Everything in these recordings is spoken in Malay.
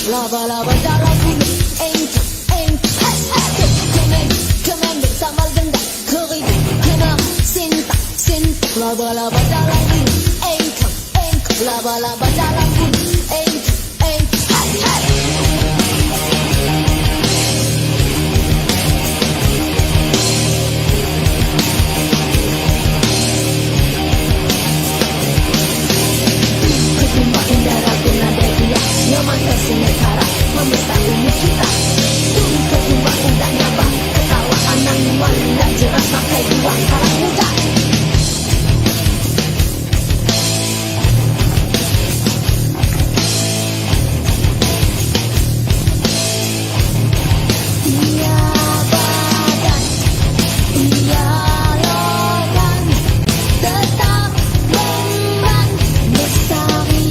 laba laba jalan bulu, engkau engkau, kemen bersama genda, keribu kena sinta sinta, laba laba jalan bulu, engkau engkau, laba laba jalan bulu, engkau engkau. Nyaman kesinetara memesta ilmu kita. Turun ke rumah indah nyabah, ketawa anak malah jelas pakai uang kalah muda. Iya badan, iya logan, tetap memban lestari.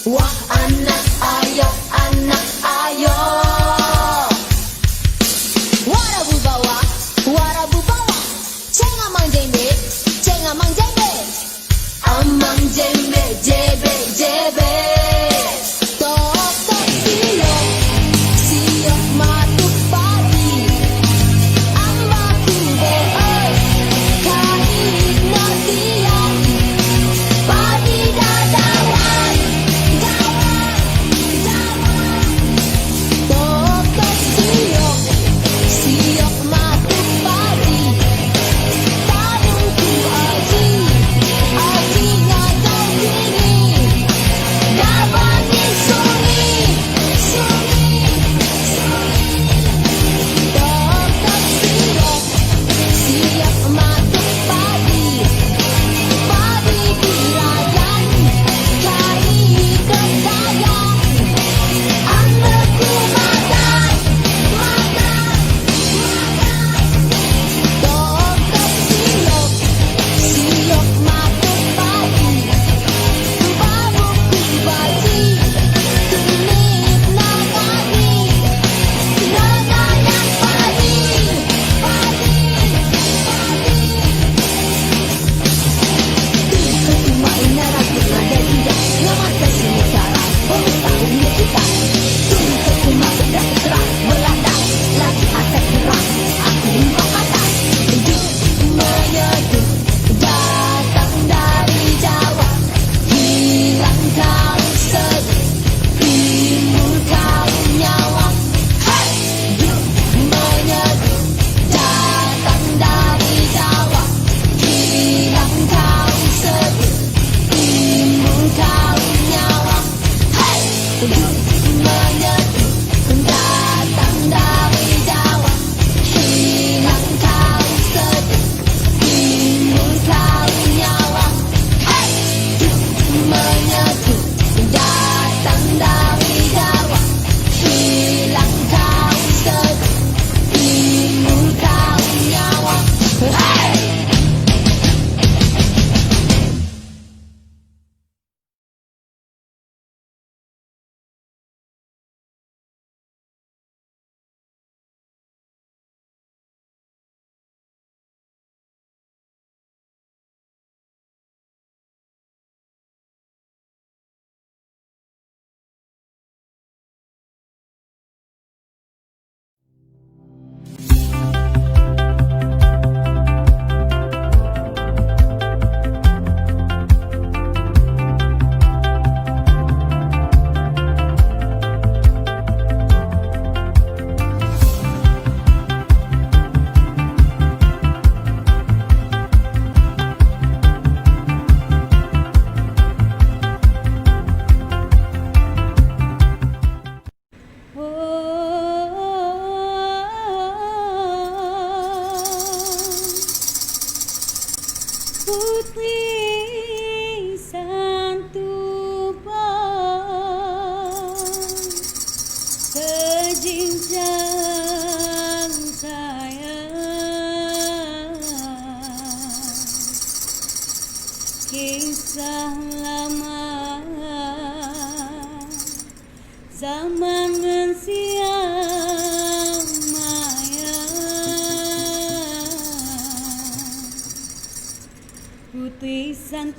Wah anak ayo, warabu bawa, cengamang jembe, amang jembe, jebe, tok siyo, matuk padi, ambaku beoi, kahit natia, padi dadawan, dawan.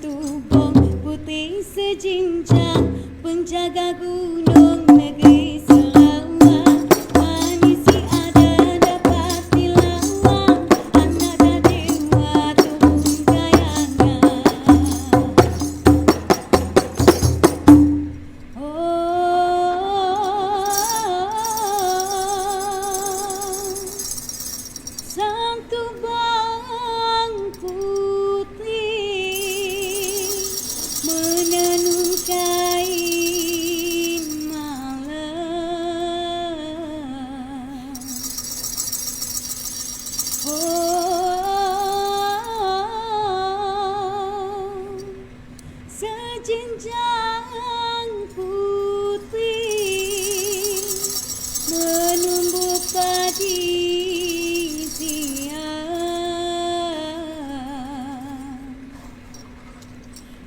Tubong, putih sejinjang, penjaga gunung negeri Sarawak. Manis si ada dapat dilawan, anak dan dewa turun kayangan. Sang tubang putih menenun kain malam. Sejinjang putih menumbuk padi siang.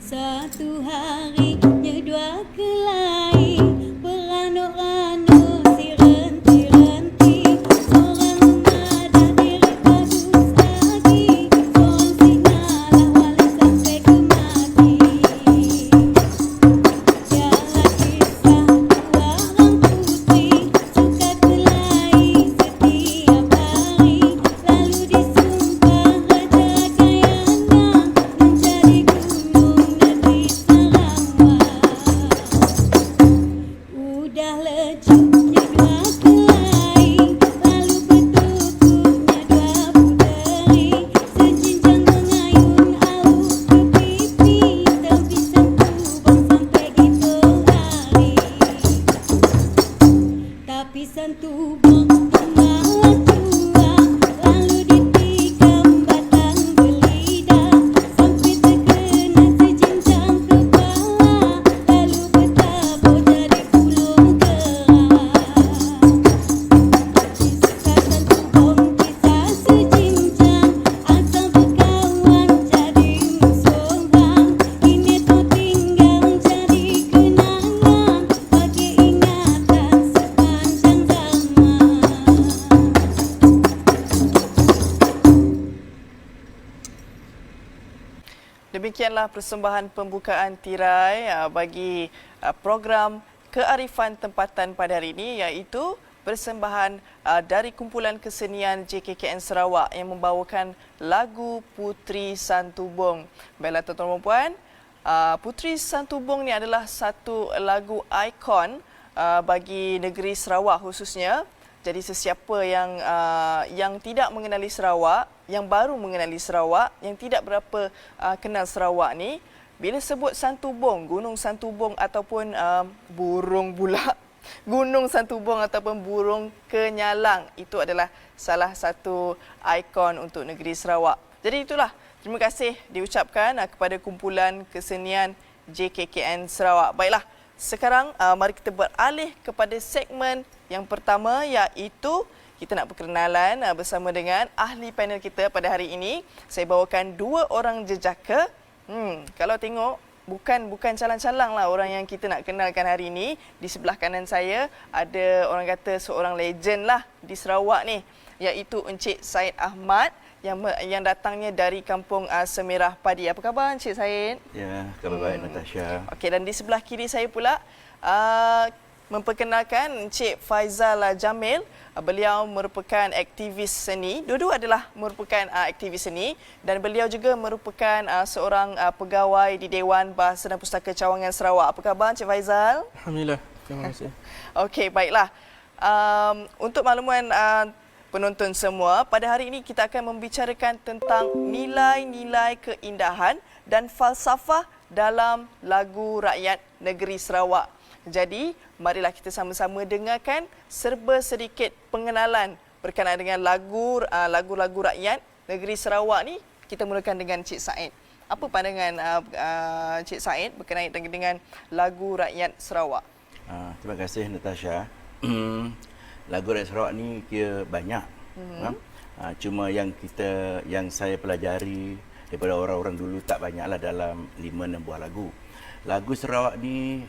Satu harinya dua kelai, beranuk-ranuk si renti-renti. Seorang memadah diri bagus lagi, seorang singalah walau sampai ke mati. Jalan kisah dua orang putri, suka kelai setiap hari. Lalu disumpah raja kayangan, menjadi gunung negeri Sarawak. Udah lecuknya dua kelai, lalu bertukupnya dua puteri. Sejinjang mengayun awuk ke pipi, terpisah Tubong sampai gitu hari. Tapi sang Tubong membawa tua, lalu ditikam batang belida, sampai terkena sejinjang kepala, lalu bertabur jadi pulung kerang. Kisah sang Tubong, kisah sejinjang, asal berkawan jadi musuhan. Kini tu tinggal jadi kenangan, bagi ingatan sepanjang zaman. Demikianlah persembahan pembukaan tirai bagi program kearifan tempatan pada hari ini, iaitu persembahan dari kumpulan kesenian JKKN Sarawak yang membawakan lagu Puteri Santubong. Baiklah tuan-tuan dan puan, Puteri Santubong ni adalah satu lagu ikon bagi negeri Sarawak khususnya. Jadi sesiapa yang tidak mengenali Sarawak, yang baru mengenali Sarawak, yang tidak berapa kenal Sarawak ni, bila sebut Santubong, Gunung Santubong ataupun burung pula, Gunung Santubong ataupun burung kenyalang, itu adalah salah satu ikon untuk negeri Sarawak. Jadi itulah, terima kasih diucapkan kepada kumpulan kesenian JKKN Sarawak. Baiklah, sekarang mari kita beralih kepada segmen yang pertama, iaitu kita nak perkenalan bersama dengan ahli panel kita pada hari ini. Saya bawakan dua orang jejaka. Kalau tengok, bukan calang-calang lah orang yang kita nak kenalkan hari ini. Di sebelah kanan saya ada orang kata seorang legend lah di Sarawak ni, iaitu Encik Syed Ahmad yang datangnya dari kampung Semerah Padi. Apa khabar Encik Syed? Ya, khabar baik Natasha. Okey, dan di sebelah kiri saya pula memperkenalkan Encik Faizal Jamil. Beliau merupakan aktivis seni. Dua-dua adalah merupakan aktivis seni, dan beliau juga merupakan seorang pegawai di Dewan Bahasa dan Pustaka Cawangan Sarawak. Apa khabar Encik Faizal? Alhamdulillah, terima kasih. Okey, baiklah. Untuk makluman penonton semua, pada hari ini kita akan membicarakan tentang nilai-nilai keindahan dan falsafah dalam lagu rakyat negeri Sarawak. Jadi, marilah kita sama-sama dengarkan serba sedikit pengenalan berkenaan dengan lagu-lagu rakyat negeri Sarawak ni. Kita mulakan dengan Cik Said. Apa pandangan Cik Said berkenaan dengan lagu rakyat Sarawak? Terima kasih Natasha. Lagu rakyat Sarawak ni kira banyak. Cuma yang saya pelajari daripada orang-orang dulu tak banyaklah, dalam 5-6 buah lagu. Lagu Sarawak ni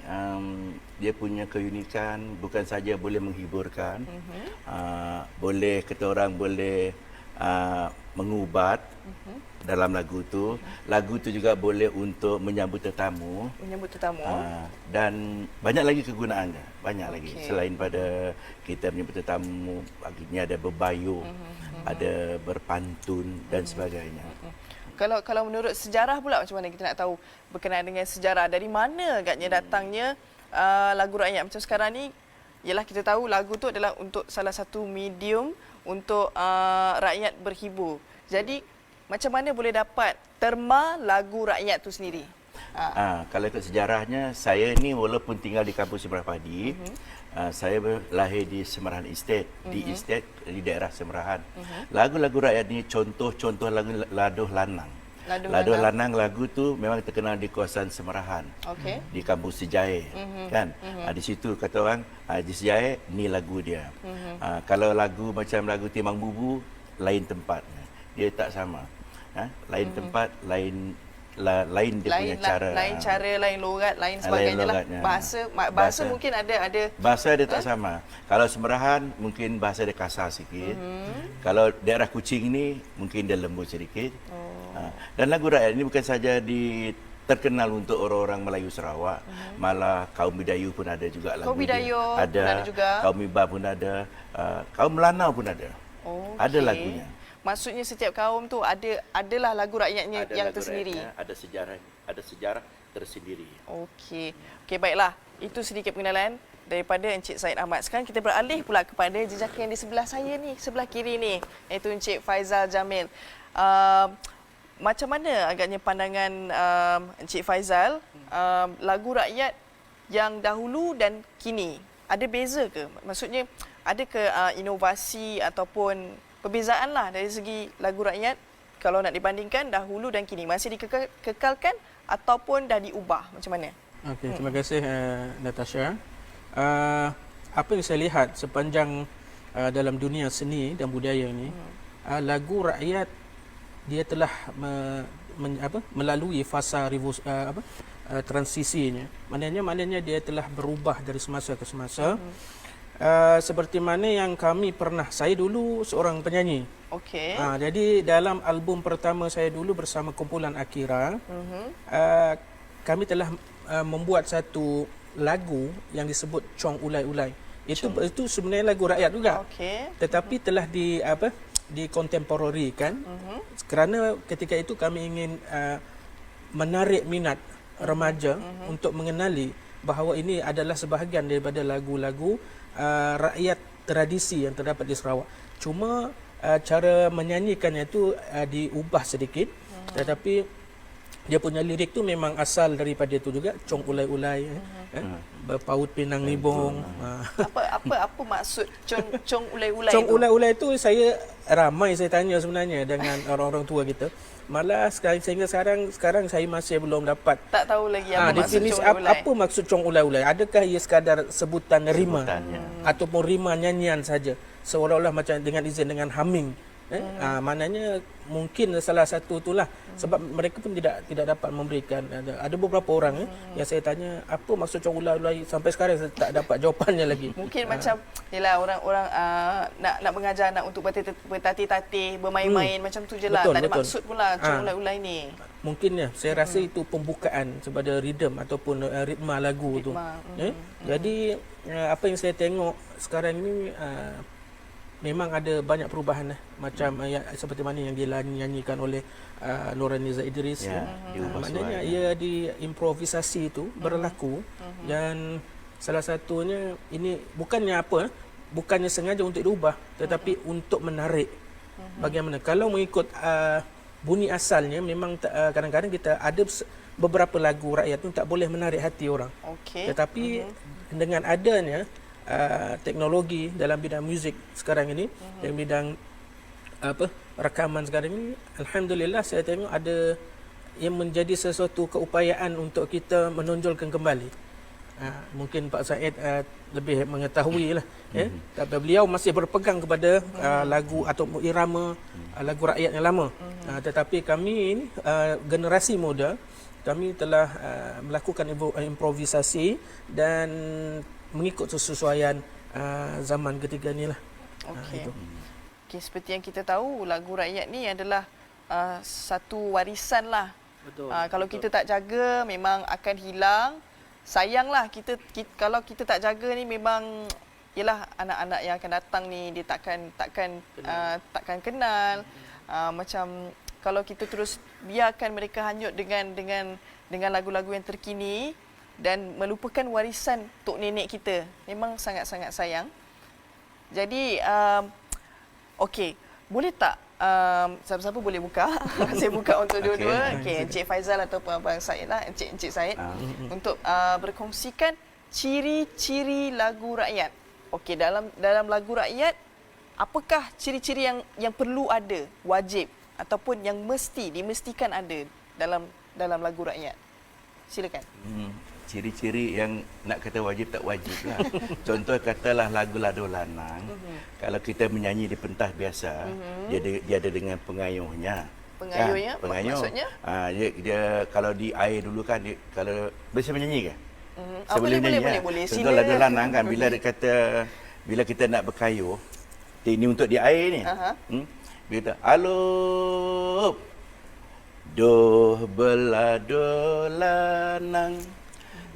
dia punya keunikan bukan saja boleh menghiburkan, boleh kata orang boleh mengubat dalam lagu tu. Lagu tu juga boleh untuk menyambut tetamu. Menyambut tetamu. Dan banyak lagi kegunaannya. Banyak lagi. Okey. Selain pada kita menyambut tetamu, akhirnya ada berbayung, ada berpantun dan sebagainya. Kalau menurut sejarah pula, macam mana kita nak tahu berkenaan dengan sejarah? Dari mana agaknya datangnya lagu rakyat macam sekarang ni? Ialah kita tahu lagu tu adalah untuk salah satu medium untuk rakyat berhibur. Jadi macam mana boleh dapat terma lagu rakyat tu sendiri? Kalau ikut sejarahnya, saya ni walaupun tinggal di kampung Semerahan-Padi, saya lahir di Semerahan Estate, di daerah Semerahan. Lagu-lagu rakyat ni contoh lagu Laduh Lanang. Laduh Lanang lagu tu memang terkenal di kawasan Semerahan. Okey. Di kampung Sejaye, kan? Di situ kata orang di Sejaye ni lagu dia. Kalau lagu macam lagu Timang Bubu, lain tempat. Dia tak sama. Lain tempat, lain dia punya cara. Lain cara, lain logat, lain sebagainya lah. Bahasa mungkin ada. Bahasa dia tak sama. Kalau Semerahan mungkin bahasa dia kasar sikit. Kalau daerah Kuching ni mungkin dia lembut sedikit. Dan lagu rakyat ini bukan saja terkenal untuk orang-orang Melayu Sarawak, malah kaum Bidayu pun ada juga lagu. Kaum Bidayu ada juga. Kaum Iba pun ada, kaum Melanau pun ada. Ada lagunya. Maksudnya setiap kaum tu adalah lagu rakyatnya yang lagu tersendiri. Rakyatnya, ada sejarah tersendiri. Okey, baiklah. Itu sedikit pengenalan daripada Encik Syed Ahmad. Sekarang kita beralih pula kepada jejaka yang di sebelah saya ni, sebelah kiri ni, iaitu Encik Faizal Jamil. Macam mana agaknya pandangan Encik Faizal lagu rakyat yang dahulu dan kini? Ada beza ke? Maksudnya ada ke inovasi ataupun perbezaan lah dari segi lagu rakyat kalau nak dibandingkan dahulu dan kini? Masih dikekalkan ataupun dah diubah? Macam mana? Okey, terima kasih Natasha. Apa yang saya lihat sepanjang dalam dunia seni dan budaya ini, lagu rakyat dia telah melalui fasa transisinya. Maknanya dia telah berubah dari semasa ke semasa. Seperti mana yang kami pernah, saya dulu seorang penyanyi. Okey. Jadi dalam album pertama saya dulu bersama kumpulan Akira, kami telah membuat satu lagu yang disebut Chong Ulai Ulai. Itu sebenarnya lagu rakyat juga. Okey. Tetapi telah dikontemporarikan kerana ketika itu kami ingin menarik minat remaja untuk mengenali bahawa ini adalah sebahagian daripada lagu-lagu rakyat tradisi yang terdapat di Sarawak. Cuma cara menyanyikannya itu diubah sedikit, tetapi dia punya lirik tu memang asal daripada itu juga, Chong Ulai Ulai, berpaut pinang nibong. Apa maksud Chong Ulai Ulai? Chong Ulai Ulai itu saya tanya sebenarnya dengan orang-orang tua kita. Malah sehingga sekarang saya masih belum dapat tak tahu lagi apa maksud definisi Chong Ulai Ulai. Apa maksud Chong Ulai Ulai? Adakah ia sekadar sebutan rima ataupun rima nyanyian saja, seolah-olah macam dengan izin dengan humming? Maknanya mungkin salah satu itulah sebab mereka pun tidak dapat memberikan. Ada beberapa orang yang saya tanya apa maksud Chong Ulai Ulai, sampai sekarang saya tak dapat jawapannya lagi. Mungkin macam yalah orang-orang nak mengajar anak untuk bertatih-tatih, bermain-main macam tu je lah. Tak ada maksud pula Chong Ulai Ulai ni. Mungkin saya rasa itu pembukaan kepada rhythm ataupun ritma lagu tu. Jadi apa yang saya tengok sekarang ini memang ada banyak perubahan macam seperti mana yang dinyanyikan oleh Nurhaniza Idris. Maknanya ia diimprovisasi itu berlaku dan salah satunya ini bukannya sengaja untuk diubah, tetapi untuk menarik. Bagaimana kalau mengikut bunyi asalnya memang kadang-kadang kita ada beberapa lagu rakyat tu tak boleh menarik hati orang. Tetapi dengan adanya teknologi dalam bidang muzik sekarang ini, dalam bidang rakaman sekarang ini, alhamdulillah saya tengok ada yang menjadi sesuatu keupayaan untuk kita menonjolkan kembali. Mungkin Pak Said lebih mengetahui lah, tapi beliau masih berpegang kepada lagu atau irama lagu rakyat yang lama. Tetapi kami ini generasi muda, kami telah melakukan improvisasi dan mengikut kesesuaian zaman ketiga ni lah. Okey, seperti yang kita tahu, lagu rakyat ni adalah satu warisan lah. Betul. Kalau kita tak jaga, memang akan hilang. Sayanglah kalau kita tak jaga ni, memang ialah anak-anak yang akan datang ni dia takkan kenal. Macam kalau kita terus biarkan mereka hanyut dengan lagu-lagu yang terkini dan melupakan warisan tok nenek kita, memang sangat-sangat sayang. Jadi okey, boleh tak siapa-siapa boleh buka? Saya buka untuk dua-dua. Okey, Encik Faizal ataupun Abang Said lah, Encik Said, untuk berkongsikan ciri-ciri lagu rakyat. Okey, dalam lagu rakyat, apakah ciri-ciri yang perlu ada, wajib ataupun yang dimestikan ada dalam lagu rakyat? Silakan. Ciri-ciri yang nak kata wajib tak wajib lah. Contoh katalah lagu Lado Lanang. Kalau kita menyanyi di pentas biasa, dia ada dengan pengayuhnya. Pengayuhnya? Pengayuh. Maksudnya? Dia kalau di air dulu kan, kalau bisa menyanyi ke? Saya boleh. Contoh Lado Lanang kan, bila kita nak berkayuh, ini untuk di air ni. Dia kata, alop, doh belado lanang,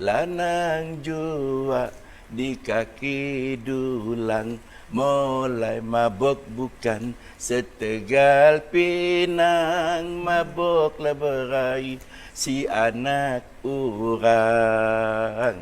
lanang jua di kaki dulang, mulai mabuk bukan setegal pinang, mabuklah berai si anak orang.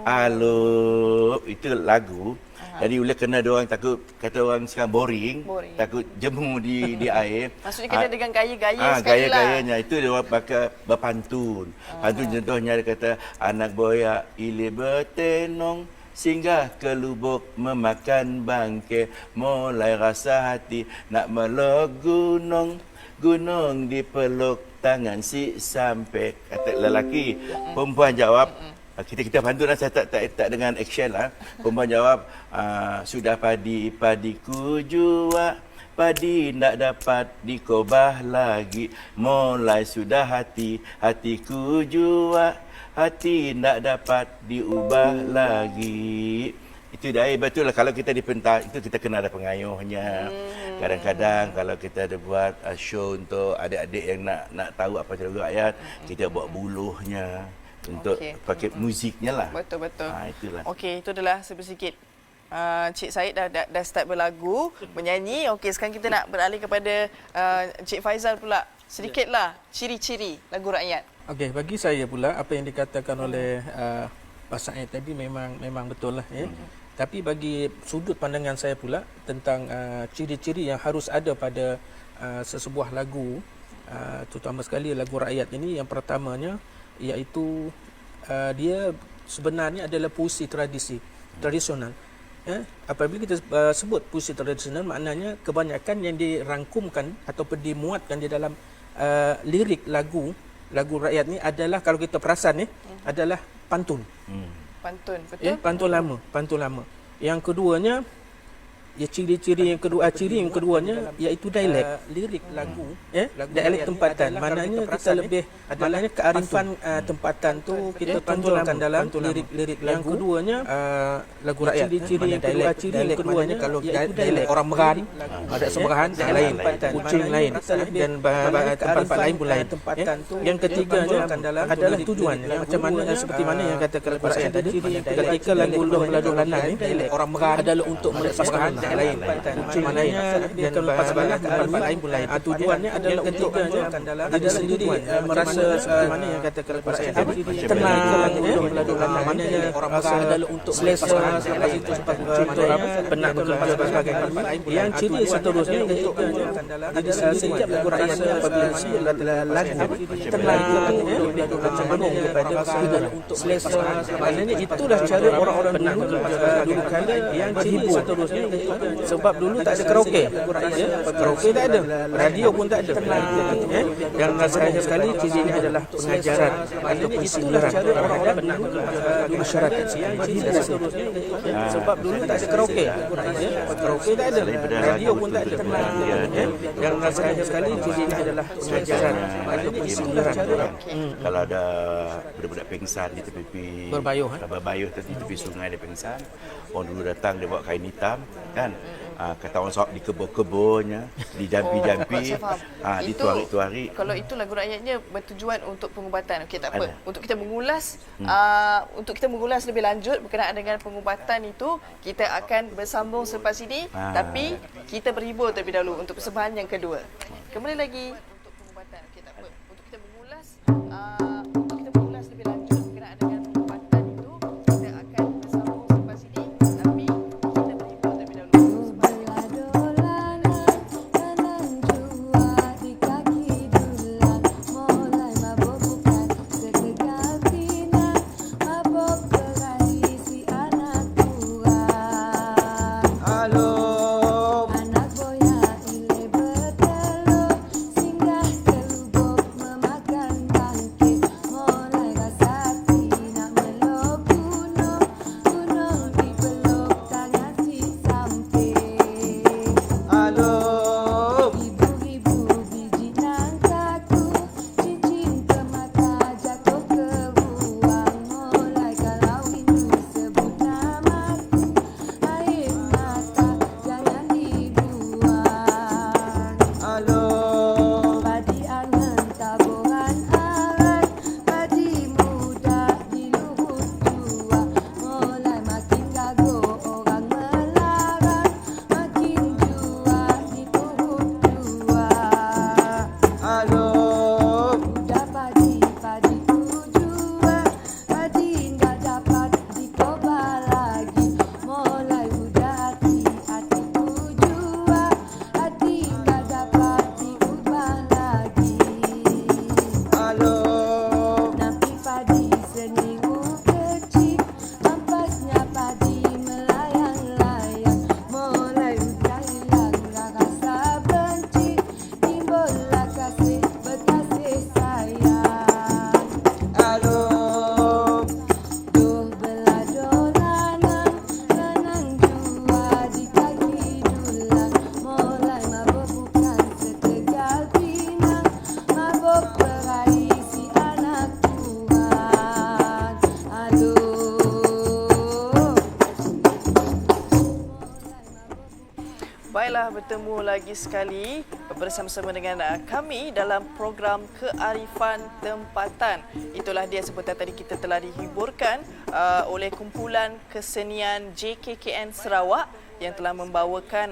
Alop, itu lagu. Jadi oleh kena orang takut, kata orang sekarang boring. Takut jemu di air. Maksudnya kena dengan gaya-gaya sekali lah. Gaya-gayanya itu dia orang pakai berpantun. Pantun contohnya dia kata, anak boyak ili bertenong, singgah ke lubuk memakan bangkai, mulai rasa hati nak melok gunung, gunung dipeluk tangan si sampai. Kata lelaki, perempuan jawab, kita pantun lah, saya tak dengan action lah. Perempuan jawab, sudah padiku jua, padi nak dapat dikobah lagi, mulai sudah hatiku jua, hati nak dapat diubah lagi. Itu dah betul lah. Kalau kita di pentas itu kita kena ada pengayuhnya. Kadang-kadang kalau kita ada buat show untuk adik-adik yang nak tahu apa lagu rakyat, kita buat buluhnya untuk pakai musiknya lah. Betul. Itulah. Okey, itu adalah sedikit. Cik Said dah start berlagu, menyanyi. Okey, sekarang kita nak beralih kepada Cik Faizal pula. Sedikitlah ciri-ciri lagu rakyat. Okey, bagi saya pula apa yang dikatakan oleh Pak Said tadi memang betul lah ya. Tapi bagi sudut pandangan saya pula tentang ciri-ciri yang harus ada pada sesebuah lagu, terutama sekali lagu rakyat ini, yang pertamanya iaitu dia sebenarnya adalah puisi tradisional. Apabila kita sebut puisi tradisional, maknanya kebanyakan yang dirangkumkan ataupun dimuatkan di dalam lirik lagu rakyat ni adalah, kalau kita perasan ni, adalah pantun. Pantun, betul? Pantun lama. Yang keduanya, ciri yang keduanya iaitu dialek lirik lagu, dialek tempatan. Maknanya kita lebih, maknanya kearifan tempatan tu kita tonjolkan dalam lirik lagu. Yang keduanya lagu rakyat. Ciri yang keduanya kalau dialek orang Meran, ada Semerahan lain, Kuching lain, dan tempat lain pun lain. Yang ketiganya adalah tujuannya. Macam mana, seperti mana yang katakan Pak Said tadi, ketika lagu Lado Lanang ni orang Meran adalah untuk Semerahan lain, maknanya dia tempat lain pun lain. Tujuannya adalah untuk diri sendiri merasa seperti mana yang katakan Pak Said tadi, tenang. Maknanya orang Meran adalah untuk selesa, itu contohnya penat berkemas sebagainya. Yang ciri seterusnya jadi setiap lagu rakyat apabila lagu tenang itu cenderung kepada untuk selesa. Maknanya itulah cara orang-orang dulu kala yang ciri seterusnya. Sebab dulu tak ada karaoke, karaoke tak ada, radio pun tak ada. Yang rasanya sekali ciri ini adalah pengajaran ataupun sindiran terhadap masyarakat. Sebab dulu tak ada karaoke, karaoke tak ada, radio pun tak ada. Yang rasanya sekali ciri ini adalah pengajaran ataupun sindiran. Kalau ada budak-budak pingsan di tepi berbayuh di tepi sungai dia pingsan, orang dulu datang dia bawa kain hitam kan, kata orang Sarawak di kebun-kebunnya, di jampi-jampi, Saya faham. di Itu- tuarik-tuarik. Kalau itu lagu rakyatnya bertujuan untuk pengubatan. Okey, tak apa. Ada. Untuk kita mengulas lebih lanjut berkenaan dengan pengubatan itu, kita akan bersambung selepas ini. Tapi kita berhibur terlebih dahulu untuk persembahan yang kedua. Kembali lagi untuk pengubatan. Okey, tak apa. Untuk kita mengulas lebih lanjut berkenaan dengan pengubatan itu, kita akan bersambung selepas ini. Tapi kita berhibur terlebih dahulu. Dolanan, kanan jua di kaki dulang, mulai mabuk bukan setegal pinang, mabuk berani si anak kurang. Anak boya ile bertelur, singgah ke lubuk memakan bangkit, mulai rasa nak meluk gunung, gunung dipeluk tangan si samping. Ibu-ibu biji nangkaku, cincin ke mata jatuh ke ruang, mulai kalau rindu sebut namaku, air mata jangan dibuang. Padi angen taburan arat, padi muda di luhut tua, mulai makin gago orang melarat, makin jua di luhut tua. Udah padi ku jua, padi nggak dapat dikoba lagi, mulai udah hati ku jua, hati nggak dapat diubah lagi. Nampi padi seminggu kecil, ampasnya padi melayang-layang, mulai udah hilang rasa benci, timbullah kasih berkasih sayang. Duh belah dolanan, kanan jua di kaki dulang, mulai mabuk bukan setegal pinang, mabuk berahi si anak kurang. Baiklah, bertemu lagi sekali bersama-sama dengan kami dalam program Kearifan Tempatan. Itulah dia seperti tadi kita telah dihiburkan oleh kumpulan kesenian JKKN Sarawak yang telah membawakan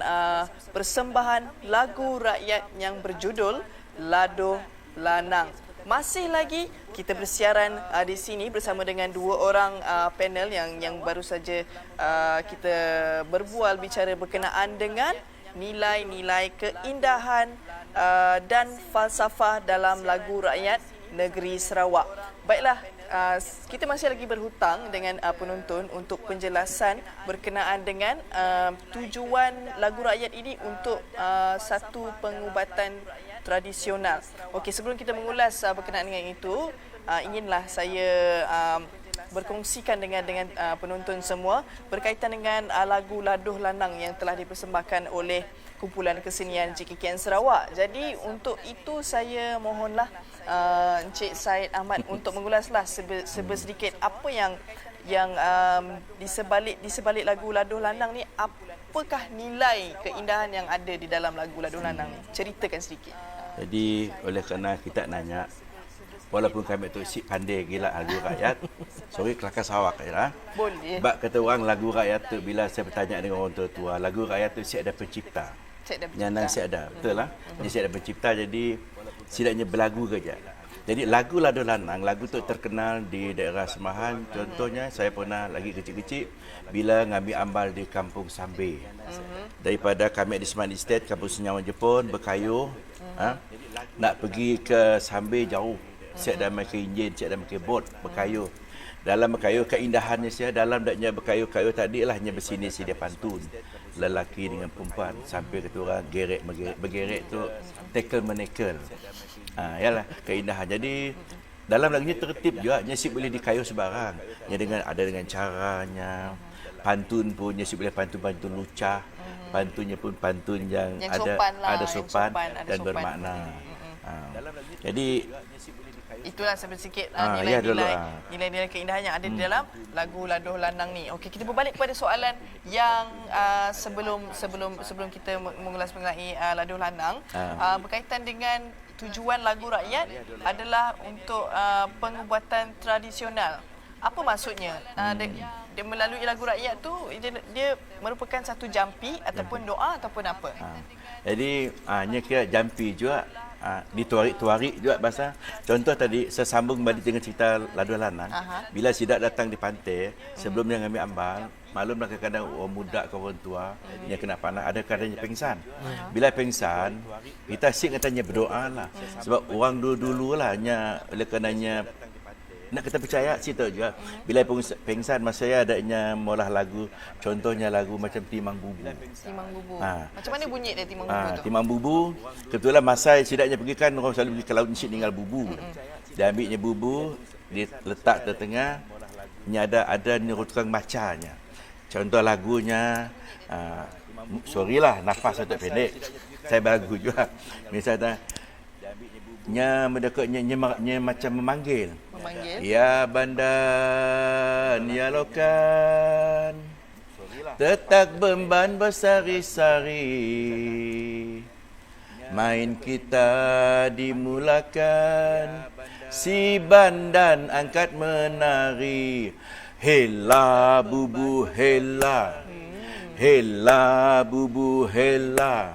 persembahan lagu rakyat yang berjudul Ladoh Lanang. Masih lagi kita bersiaran di sini bersama dengan dua orang panel yang baru saja kita berbual bicara berkenaan dengan nilai-nilai keindahan dan falsafah dalam lagu rakyat negeri Sarawak. Baiklah, kita masih lagi berhutang dengan penonton untuk penjelasan berkenaan dengan tujuan lagu rakyat ini untuk satu pengubatan tradisional. Okey, sebelum kita mengulas berkenaan dengan itu, inginlah saya berkongsikan dengan penonton semua berkaitan dengan lagu Ladoh Lanang yang telah dipersembahkan oleh kumpulan kesenian JKKN Sarawak. Jadi untuk itu saya mohonlah Encik Syed Ahmad untuk mengulaslah sedikit apa yang di sebalik lagu Ladoh Lanang ni, apakah nilai keindahan yang ada di dalam lagu Ladoh Lanang ni? Ceritakan sedikit. Jadi oleh kerana kita nanya, walaupun kami tu si pandai gila lagu rakyat, sorry kelakar Sarawak lah. Boleh. Sebab kata orang lagu rakyat tu, bila saya bertanya dengan orang tua-tua, lagu rakyat tu si ada pencipta. Nyanang si ada, betul lah. Dia si ada pencipta, jadi sidaknya berlagu kerja. Jadi lagu Ladoh Lanang, lagu tu terkenal di daerah Semahan. Contohnya saya pernah lagi kecil-kecil bila ngambil ambal di Kampung Sambe. Daripada kami di Semahan Estate, Kampung Senyawa Jepun, berkayuh. Nak pergi ke Sambe jauh. Siap dah pakai enjin, siap dah pakai bot, berkayuh. Dalam berkayuh, keindahannya saya dalam daknya berkayuh-kayuh tadi lah hanya bersini dia pantun. Lelaki dengan perempuan sampai kata orang bergerek tu tackle menekel. Yalah keindahan. Jadi dalam lagunya tertib juga, nyesip boleh dikayuh sebarang. Ada dengan caranya. Pantun pun nyesip boleh pantun-pantun lucah. Pantunnya pun pantun yang ada sopan dan bermakna. Jadi Itulah sebenarnya sikit ya dulu, nilai-nilai keindahan yang ada di dalam lagu Laduh Lanang ni. Okey, kita berbalik kepada soalan yang sebelum kita mengulas mengenai Laduh Lanang, berkaitan dengan tujuan lagu rakyat adalah untuk pengubatan tradisional. Apa maksudnya? Dia melalui lagu rakyat tu dia merupakan satu jampi ataupun doa ataupun apa? Jadi nya kira jampi juga. Dituarik juga bahasa. Contoh tadi saya sambung balik dengan cerita Laduh Lanang. Bila sidak datang di pantai, sebelum dia ambil ambal, maklumlah kadang-kadang orang muda ke orang tua yang kena panah, ada kadang pengsan. Bila pengsan, kita asyik katanya berdoa lah. Sebab orang dulu-dulu lah oleh karenanya nak kita percaya cerita juga. Bila pengsan masa saya adanya molah lagu, contohnya lagu macam Timang Bubu. Timang Bubu. Macam mana bunyi dia Timang Bubu tu? Timang Bubu, kebetulan masa sidaknya pergi kan orang selalu pergi ke laut Nishik tinggal bubu. Dia ambilnya bubu, dia letak di tengah, ada ni tukang macanya. Contoh lagunya, sorry lah nafas saya tak pendek. Saya bagus juga. Misalnya mendekatnya macam memanggil. Ya bandan, ya lokan, tetak beban bersari-sari, main kita dimulakan, si bandan angkat menari, hela bubu hela, hela bubu hela,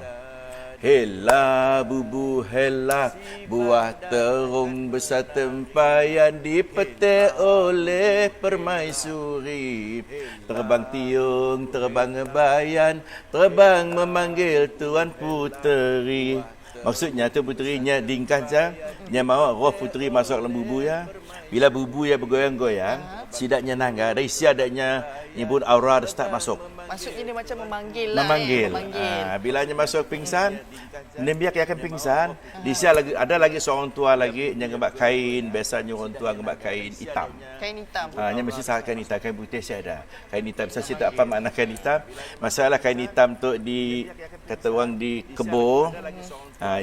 hela bubu hela, buah terung besar tempayan dipetik oleh permaisuri. Terbang tiung, terbang ngebayan, terbang memanggil Tuan Puteri. Maksudnya tu puterinya dingkan saja, nya mau roh puteri masuk dalam bubu ya. Bila bubu ya bergoyang-goyang, sidaknya nangga, dari isi adanya nyebut aura dah start masuk. Maksudnya dia macam memanggil lah. Memanggil. Bilanya masuk pingsan, dia akan pingsan. Di sini ada lagi seorang tua lagi yang ngebak kain, biasanya orang tua ngebak kain hitam. Kain hitam. Yang mesti sangat kain hitam, kain putih saya ada. Kain hitam saya tak apa makna kain hitam. Masalah kain hitam tu kata orang di kebor.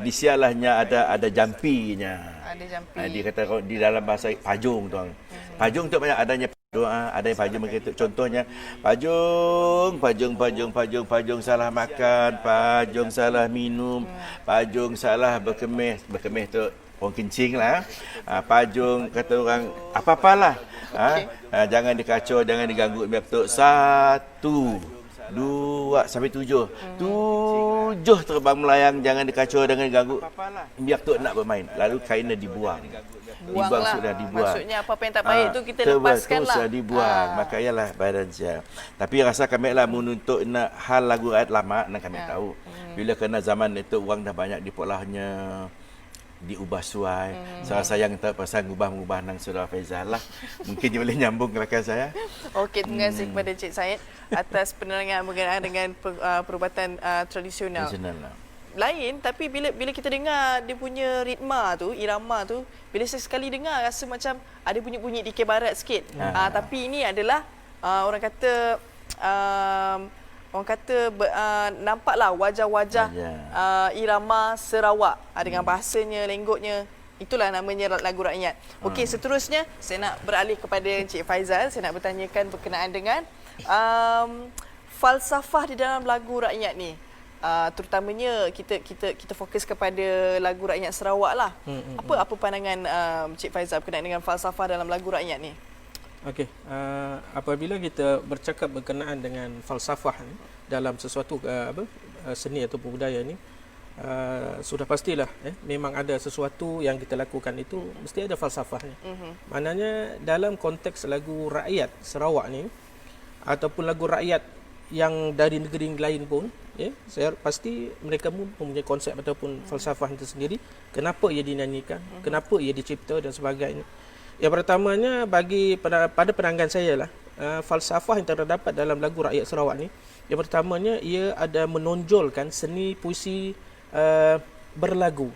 Di sialahnya ada jampinya. Ada jampi. Dia kata di dalam bahasa pajung tu. Pajung tu banyak adanya doa, ada yang pajung begitu. Contohnya pajung salah makan, pajung salah minum, pajung salah berkemih tu orang kencing lah. Pajung kata orang apa-apalah. Jangan dikacau, jangan diganggu biar betul. 1, 2 sampai 7. 7 terbang melayang, jangan dikacau, jangan diganggu. Biar tu nak bermain. Lalu kainnya dibuang. Buang sudah dibuang. Maksudnya apa yang tak baik tu kita lepaskan lah. Sudah dibuang. Maka ialah badan saya. Tapi rasa kami lah menuntut nak hal lagu rakyat lama nak kami tahu. Bila kena zaman itu orang dah banyak dipolahnya diubah suai. Saya sayang tak pasal ngubah-ngubah nang Saudara Faizal lah. Mungkin dia boleh nyambung ke rakan saya. Okey, terima kasih kepada Cik Syed atas penerangan berkenaan dengan perubatan tradisional. Lain, tapi bila kita dengar dia punya ritma tu, irama tu, bila saya sekali dengar rasa macam ada bunyi-bunyi DK Barat sikit. Tapi ini adalah orang kata nampaklah wajah-wajah irama Sarawak dengan bahasanya, lenggotnya. Itulah namanya lagu rakyat. Okey, seterusnya saya nak beralih kepada Encik Faizal. Saya nak bertanyakan berkenaan dengan falsafah di dalam lagu rakyat ni. Terutamanya kita fokus kepada lagu rakyat Sarawak lah. Apa pandangan Encik Faizal berkenaan dengan falsafah dalam lagu rakyat ni? Okey, apabila kita bercakap berkenaan dengan falsafah dalam sesuatu seni atau budaya ni, sudah pastilah memang ada sesuatu yang kita lakukan itu mesti ada falsafahnya. Maknanya dalam konteks lagu rakyat Sarawak ni ataupun lagu rakyat yang dari negeri lain pun, saya pasti mereka mempunyai konsep ataupun falsafah itu sendiri. Kenapa ia dinyanyikan, kenapa ia dicipta dan sebagainya. Yang pertamanya pada pandangan saya lah, falsafah yang terdapat dalam lagu rakyat Sarawak ni, yang pertamanya ia ada menonjolkan seni puisi berlagu.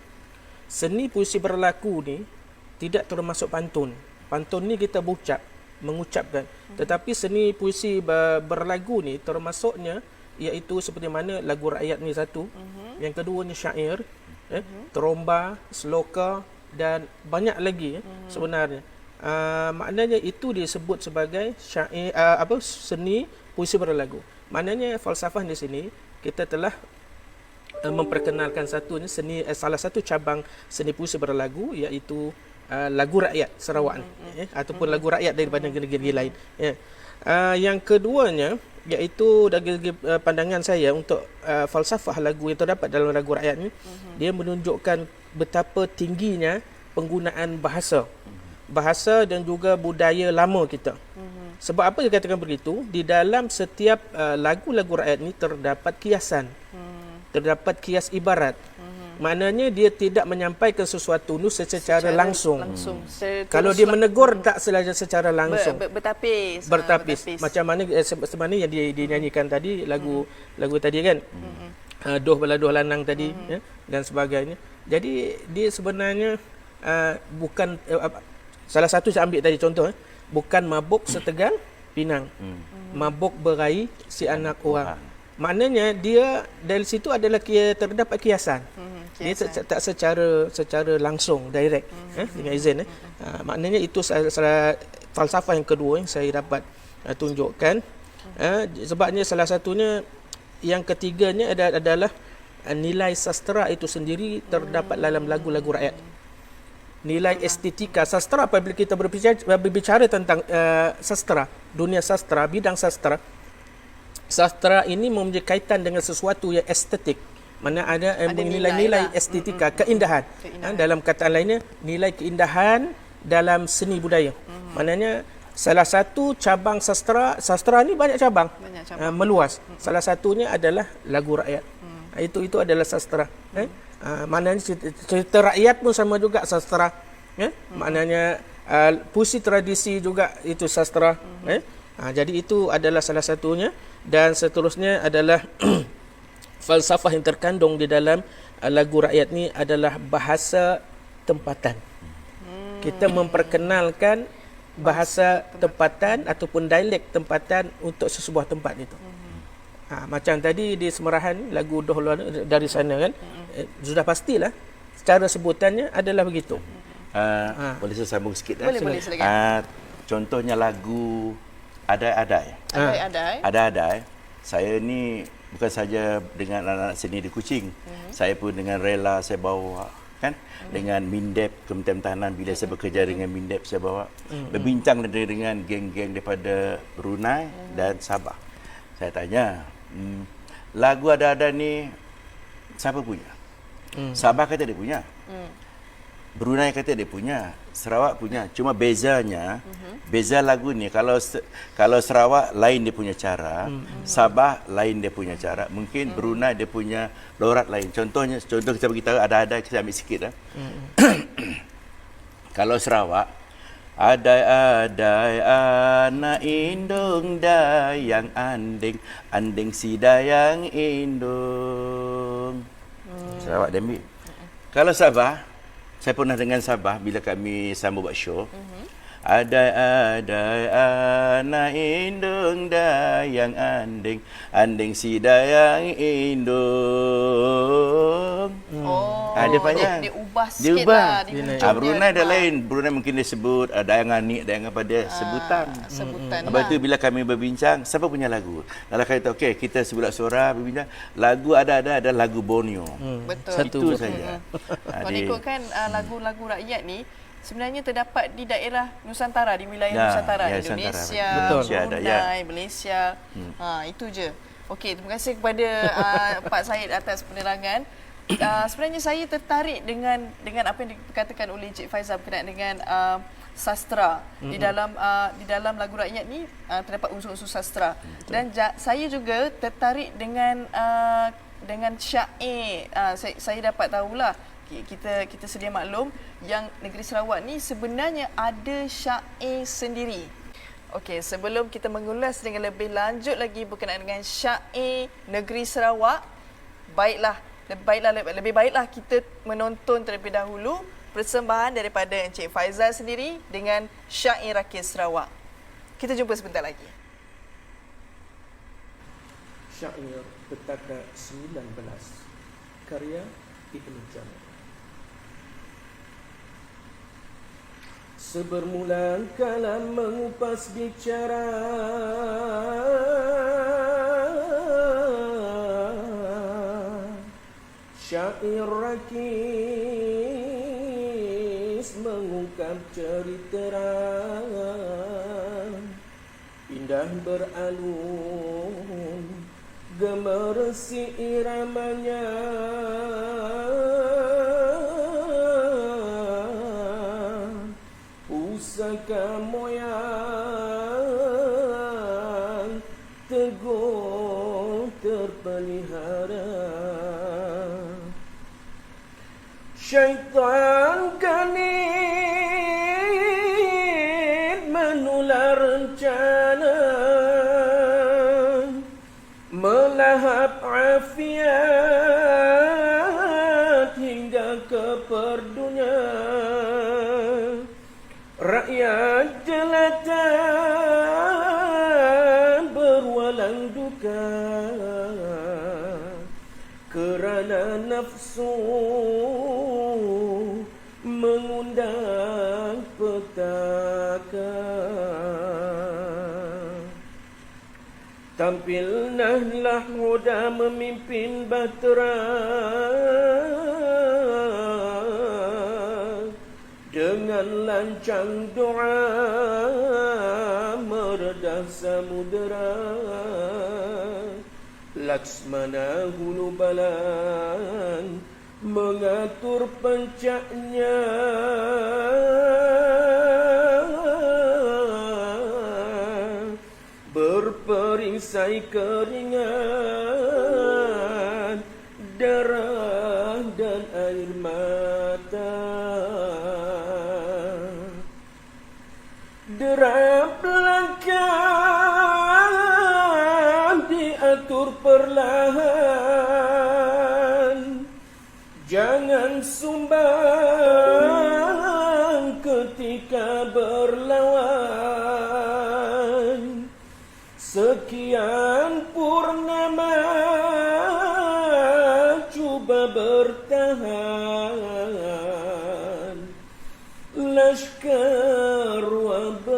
Seni puisi berlagu ni tidak termasuk pantun. Pantun ni kita mengucapkan. Tetapi seni puisi berlagu ni termasuknya iaitu seperti mana lagu rakyat ni satu. Yang keduanya syair, teromba, sloka dan banyak lagi sebenarnya. Maknanya itu disebut sebagai syair seni puisi berlagu. Maknanya falsafah di sini kita telah memperkenalkan salah satu cabang seni puisi berlagu, iaitu lagu rakyat Sarawak ataupun lagu rakyat daripada negeri-negeri lain. Yang keduanya iaitu dari pandangan saya untuk falsafah lagu yang terdapat dalam lagu rakyat ni, dia menunjukkan betapa tingginya penggunaan bahasa dan juga budaya lama kita. Sebab apa dia katakan begitu? Di dalam setiap lagu-lagu rakyat ni terdapat kiasan. Terdapat kias ibarat. Maknanya dia tidak menyampaikan sesuatu itu secara langsung. Kalau dia menegur tak secara langsung. Bertapis. Macam mana sebenarnya yang dinyanyikan tadi lagu tadi kan. Doh baladoh lanang tadi dan sebagainya. Jadi dia sebenarnya bukan salah satu saya ambil tadi contoh, bukan mabuk setegal pinang. Mabuk berai si anak orang. Maknanya dia dari situ adalah terdapat kiasan. Dia tak secara langsung direct dengan izin. Maknanya itu salah falsafah yang kedua yang saya dapat tunjukkan. Sebabnya salah satunya, yang ketiganya adalah nilai sastra itu sendiri terdapat dalam lagu-lagu rakyat. Nilai estetika sastra, apabila kita berbicara tentang sastra, dunia sastra, bidang sastra ini mempunyai kaitan dengan sesuatu yang estetik. Mana ada nilai-nilai estetika, keindahan. Dalam kataan lainnya, nilai keindahan dalam seni budaya. Maknanya salah satu cabang sastra ni banyak cabang. Meluas. Salah satunya adalah lagu rakyat. Itu adalah sastra. Maknanya cerita rakyat pun sama juga sastra. Maknanya puisi tradisi juga itu sastra. Jadi itu adalah salah satunya. Dan seterusnya adalah falsafah yang terkandung di dalam lagu rakyat ni adalah bahasa tempatan. Kita memperkenalkan bahasa tempatan ataupun dialek tempatan untuk sesebuah tempat itu. Macam tadi di Semerahan, lagu Doh dari sana kan, sudah pastilah secara sebutannya adalah begitu. Boleh saya sambung sikit? Boleh silakan. Contohnya lagu Adai. Saya ni bukan saja dengan anak-anak seni di Kuching. Saya pun dengan rela saya bawa kan, dengan Mindep, Kementerian Pertahanan, bila saya bekerja dengan Mindep saya bawa berbincang dengan geng-geng daripada Brunei dan Sabah. Saya tanya, lagu Ada-Ada ni siapa punya? Sabah kata dia punya. Brunei kata dia punya, Sarawak punya. Cuma bezanya, beza lagu ni kalau Sarawak lain dia punya cara, Sabah lain dia punya cara. Mungkin Brunei dia punya lorat lain. Contoh kita beritahu ada kita ambil sikit Kalau Sarawak, adai anak indung dayang anding si dayang indung. Sarawak dia ambil. Kalau Sabah, saya pernah dengan Sabah bila kami sambung buat show. Adai anak indung dayang anding si dayang indung. Dia panjang. Dia ubah sikit lah. Brunei ada lain. Brunei mungkin dia sebut dayang anik, dayang apa dia sebutan. Lepas tu bila kami berbincang, siapa punya lagu? Kalau kata okey, kita sebulan suara berbincang, lagu ada lagu Borneo. Betul. Satu saja. Kalau ikutkan lagu-lagu rakyat ni sebenarnya terdapat di daerah Nusantara, di wilayah Nusantara, Indonesia, Brunei, Malaysia. Itu je. Okey, terima kasih kepada Pak Syed atas penerangan. Sebenarnya saya tertarik dengan apa yang dikatakan oleh Encik Faizal berkenaan dengan sastra. Di dalam lagu rakyat ni terdapat unsur-unsur sastra. Dan saya juga tertarik dengan syair. Saya dapat tahulah, kita sedia maklum yang negeri Sarawak ni sebenarnya ada syair sendiri. Okey, sebelum kita mengulas dengan lebih lanjut lagi berkenaan dengan syair negeri Sarawak, lebih baiklah kita menonton terlebih dahulu persembahan daripada Encik Faizal sendiri dengan syair rakyat Sarawak. Kita jumpa sebentar lagi. Syair Petaka 19 karya Ibn Jamil. Sebermula kala mengupas bicara, syair rakis mengungkap cerita, indah beralun gemersi iramanya, pusaka moyang teguh terpelihara. Syaitan kanit menular rencana, melahap afiat hingga ke perdunya. Rakyat jelata berwalang duka kerana nafsu mengundang petaka. Tampil Nahlah Huda memimpin bahtera, dengan lancang doa meredah samudera. Laksmana hulu balang mengatur pencaknya, berperisai keringat, darah dan air mata. Derap langkah diatur perlahan, jangan sumbang ketika berlawan. Sekian purnama cuba bertahan, laskar wabak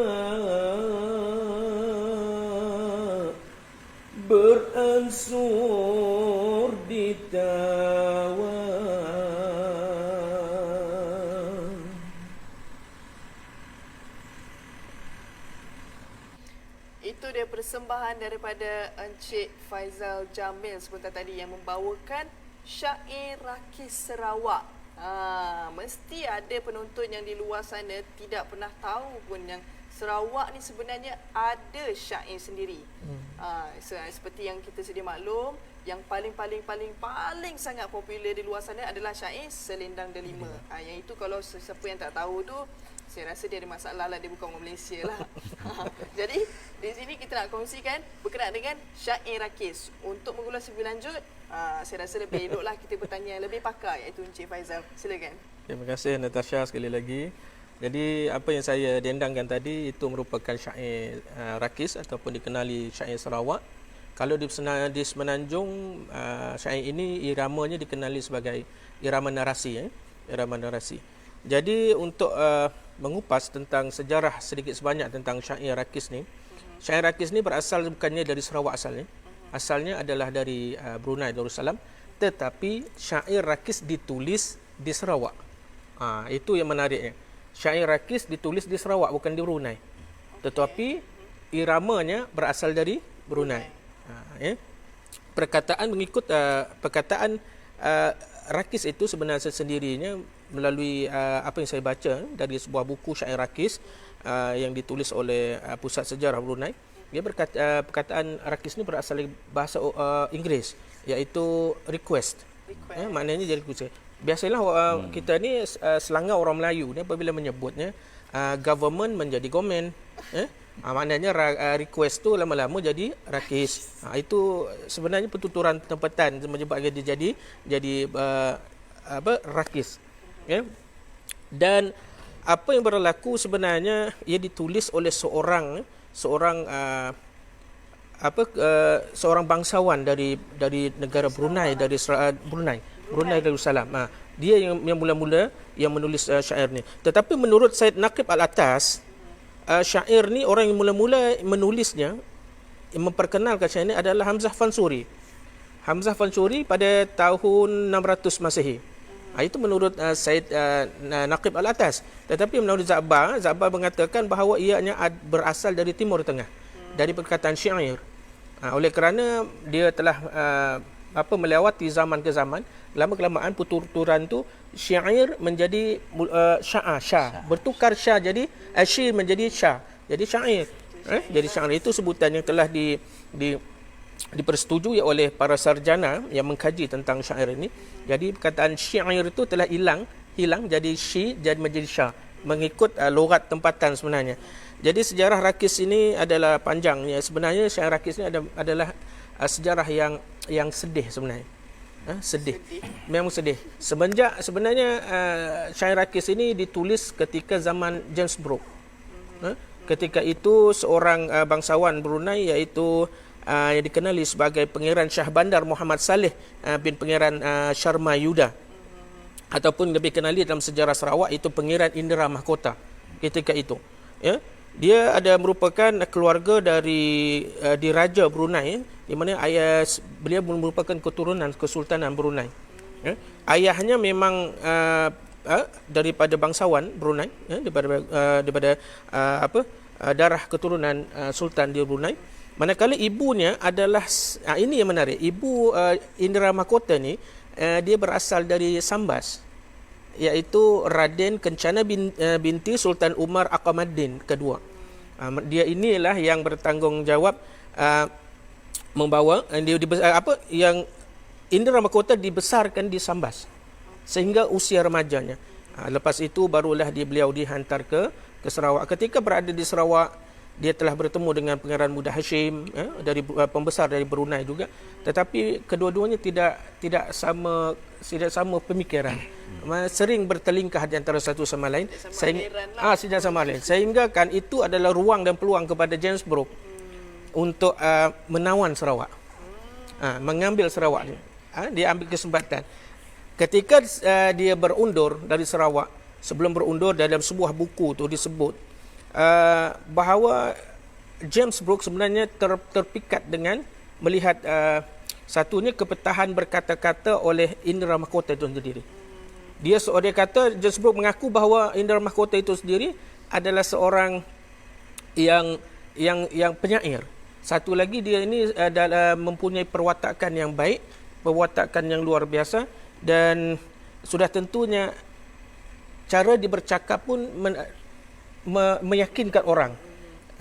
beransur ditawan. Itu dia persembahan daripada Encik Faizal Jamil sebentar tadi yang membawakan syair rakis Sarawak. Mesti ada penonton yang di luar sana tidak pernah tahu pun yang Sarawak ni sebenarnya ada syair sendiri. Seperti yang kita sedia maklum, yang paling sangat popular di luar sana adalah syair Selendang Delima. Yang itu kalau siapa yang tak tahu tu, saya rasa dia ada masalah lah, dia bukan orang Malaysia lah. Jadi di sini kita nak kongsikan berkenaan dengan syair rakis. Untuk mengulas lebih lanjut, saya rasa lebih eloklah kita bertanya yang lebih pakar, iaitu Encik Faizal. Silakan. Terima kasih Natasha sekali lagi. Jadi apa yang saya dendangkan tadi itu merupakan syair rakis ataupun dikenali syair Sarawak. Kalau di Semenanjung, syair ini iramanya dikenali sebagai irama narasi. Irama narasi. Jadi untuk mengupas tentang sejarah sedikit sebanyak tentang syair rakis ni. Syair rakis ni berasal bukannya dari Sarawak asalnya. Asalnya adalah dari Brunei Darussalam, tetapi syair rakis ditulis di Sarawak. Itu yang menariknya. Syair rakis ditulis di Sarawak, bukan di Brunei. Tetapi iramanya berasal dari Brunei. Perkataan mengikut perkataan rakis itu sebenarnya sendirinya melalui apa yang saya baca dari sebuah buku syair rakis yang ditulis oleh Pusat Sejarah Brunei. Dia berkata perkataan rakis ni berasal dari bahasa Inggeris, iaitu request. Maknanya jadi request. Biasalah kita ni selangor orang Melayu ni apabila menyebutnya government menjadi gomen. Maknanya request tu lama-lama jadi rakis. Itu sebenarnya pertuturan tempatan menyebabkan dia jadi rakis. Dan apa yang berlaku sebenarnya ia ditulis oleh seorang seorang bangsawan dari negara Brunei, dari Brunei. Brunei Darussalam. Dia yang mula-mula yang menulis syair ni. Tetapi menurut Syed Naqib Al-Atas, syair ni orang yang mula-mula menulisnya, yang memperkenalkan syair ni adalah Hamzah Fansuri. Hamzah Fansuri pada tahun 600 Masehi. Itu menurut Syed Naqib Al-Atas. Tetapi menurut Za'bar mengatakan bahawa ianya berasal dari Timur Tengah, dari perkataan syair. Oleh kerana dia telah melewati zaman ke zaman, lama-kelamaan tuturan tu syair menjadi syah, bertukar syah jadi syir menjadi syah, jadi syair. Jadi syair itu sebutan yang telah dipersetujui oleh para sarjana yang mengkaji tentang syair ini. Jadi perkataan syair itu telah hilang jadi syi, jadi menjadi syah, mengikut logat tempatan sebenarnya. Jadi sejarah Rakis ini adalah panjang. Sebenarnya syair Rakis ini adalah sejarah yang sedih sebenarnya. Sedih. Memang sedih. Sebenarnya syair Rakis ini ditulis ketika zaman James Brooke. Ketika itu seorang bangsawan Brunei, iaitu yang dikenali sebagai Pangeran Shah Bandar Muhammad Saleh bin Pangeran Sharma Yuda, ataupun lebih kenali dalam sejarah Sarawak itu Pangeran Indra Mahkota ketika itu. Dia merupakan keluarga dari Diraja Brunei, di mana beliau merupakan keturunan Kesultanan Brunei. Ayahnya memang daripada bangsawan Brunei, daripada darah keturunan Sultan di Brunei. Manakala ibunya adalah, ini yang menarik, ibu Indra Mahkota ni dia berasal dari Sambas, iaitu Raden Kencana binti Sultan Umar Aqamaddin kedua. Dia inilah yang bertanggungjawab membawa yang Indra Mahkota dibesarkan di Sambas sehingga usia remajanya. Lepas itu barulah beliau dihantar ke Sarawak. Ketika berada di Sarawak, dia telah bertemu dengan Pangeran Muda Hashim, dari pembesar dari Brunei juga. Tetapi kedua-duanya tidak sama pemikiran. Sering bertelingkah di antara satu sama lain. Tidak sama lain. Sehingga kan itu adalah ruang dan peluang kepada James Brooke untuk menawan Sarawak. Mengambil Sarawak dia. Dia ambil kesempatan. Ketika dia berundur dari Sarawak, sebelum berundur dalam sebuah buku tu disebut bahawa James Brooke sebenarnya terpikat dengan melihat satunya kepetahan berkata-kata oleh Indra Mahkota itu sendiri. Dia kata, James Brooke mengaku bahawa Indra Mahkota itu sendiri adalah seorang yang penyair. Satu lagi, dia ini adalah mempunyai perwatakan yang baik, perwatakan yang luar biasa, dan sudah tentunya cara dia bercakap pun meyakinkan orang.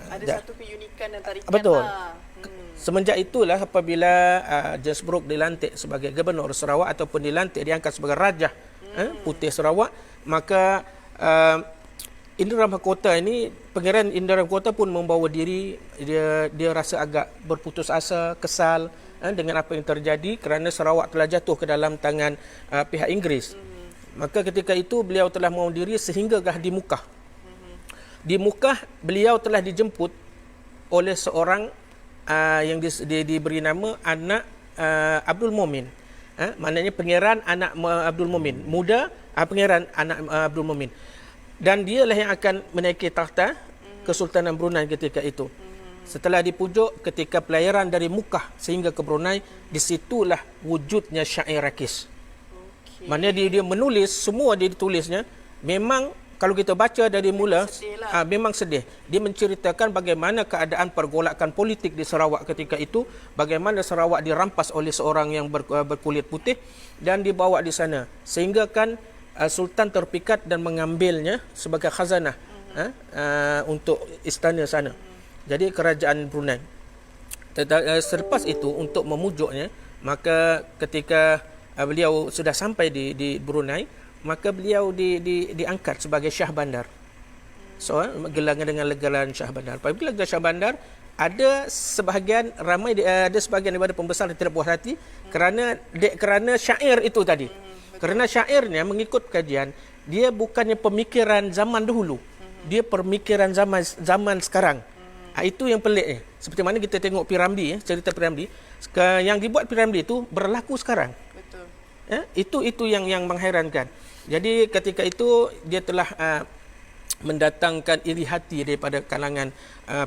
Ada satu keunikan dan tarikan. Betul. Semenjak itulah apabila James Brooke dilantik sebagai Gubernur Sarawak ataupun diangkat sebagai Raja Putih Sarawak, maka Indra Mahkota ini, Pangeran Indra Mahkota pun membawa diri, dia rasa agak berputus asa, kesal dengan apa yang terjadi kerana Sarawak telah jatuh ke dalam tangan pihak Inggeris. Maka ketika itu beliau telah mahu diri sehinggakah di Mukah. Di Mukah beliau telah dijemput oleh seorang yang diberi nama anak Abdul Mumin. Maknanya pangeran anak Abdul Mumin, muda pangeran anak Abdul Mumin. Dan dialah yang akan menaiki takhta Kesultanan Brunei ketika itu. Setelah dipujuk ketika pelayaran dari Mukah sehingga ke Brunei, disitulah wujudnya syair Rakis. Maknanya dia menulis, semua dia ditulisnya memang kalau kita baca dari mula, memang sedih. Dia menceritakan bagaimana keadaan pergolakan politik di Sarawak ketika itu, bagaimana Sarawak dirampas oleh seorang yang berkulit putih dan dibawa di sana. Sehingga kan Sultan terpikat dan mengambilnya sebagai khazanah untuk istana sana. Jadi kerajaan Brunei. Selepas itu untuk memujuknya, maka ketika beliau sudah sampai di Brunei, maka beliau diangkat sebagai Shah Bandar. So, gelarnya dengan gelar Shah Bandar. Apabila gelar Shah Bandar, ada sebahagian daripada pembesar yang tidak puas hati kerana syair itu tadi. Kerana syairnya mengikut kajian, dia bukannya pemikiran zaman dahulu. Dia pemikiran zaman sekarang. Itu yang peliknya. Seperti mana kita tengok Piramli, cerita Piramli, yang dibuat Piramli itu berlaku sekarang. Itu yang mengherankan. Jadi ketika itu dia telah mendatangkan iri hati daripada kalangan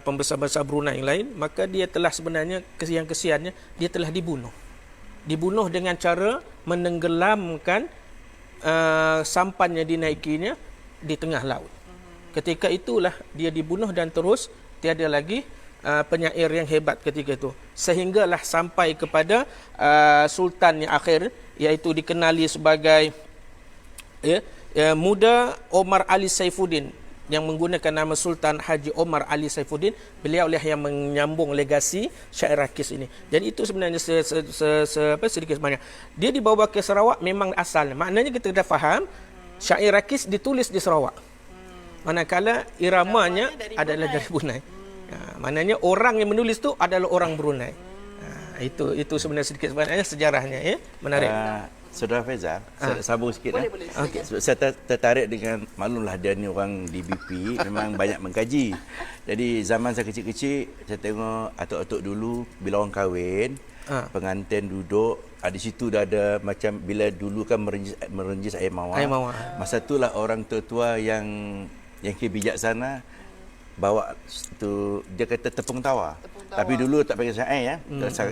pembesar-besar Brunei yang lain, maka dia telah sebenarnya kesiannya dia telah dibunuh dengan cara menenggelamkan sampannya dinaikinya di tengah laut. Ketika itulah dia dibunuh dan terus tiada lagi penyair yang hebat ketika itu, sehinggalah sampai kepada sultan yang akhir, iaitu dikenali sebagai Muda Omar Ali Saifuddin, yang menggunakan nama Sultan Haji Omar Ali Saifuddin. Beliau lah yang menyambung legasi syair rakis ini. Dan itu sebenarnya sedikit sebanyak dia dibawa ke Sarawak memang asalnya. Maknanya kita dah faham syair rakis ditulis di Sarawak, manakala iramanya adalah dari Brunei. Maknanya orang yang menulis tu adalah orang Brunei. Itu sebenarnya sedikit sebenarnya sejarahnya, menarik. Saudara Faizal, saya sambung sikit. Boleh. Okay. Saya tertarik dengan, maklumlah dia ni orang di BP, memang banyak mengkaji. Jadi zaman saya kecil-kecil, saya tengok atuk-atuk dulu, bila orang kahwin, pengantin duduk, di situ dah ada macam, bila dulu kan merenjis air mawar. Masa itulah orang tua-tua yang bijaksana bawa tu, dia kata tepung tawa. Tapi dulu tak pakai syair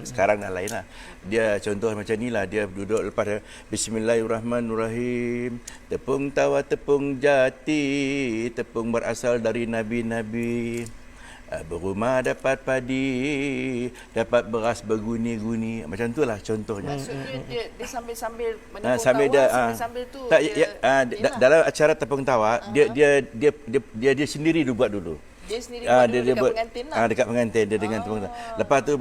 sekarang dah lain lah. Dia contoh macam ni lah, dia duduk lepas dia, Bismillahirrahmanirrahim, tepung tawa tepung jati, tepung berasal dari nabi-nabi, berumah dapat padi, dapat beras berguni-guni. Macam tu lah contohnya. Maksudnya dia sambil-sambil menepung sambil tawa, sambil tu tak, dalam acara tepung tawa, dia sendiri buat dulu. Dia sendiri buat dulu dekat pengantin lah. Dekat pengantin dia dengan tepung tawa. Lepas tu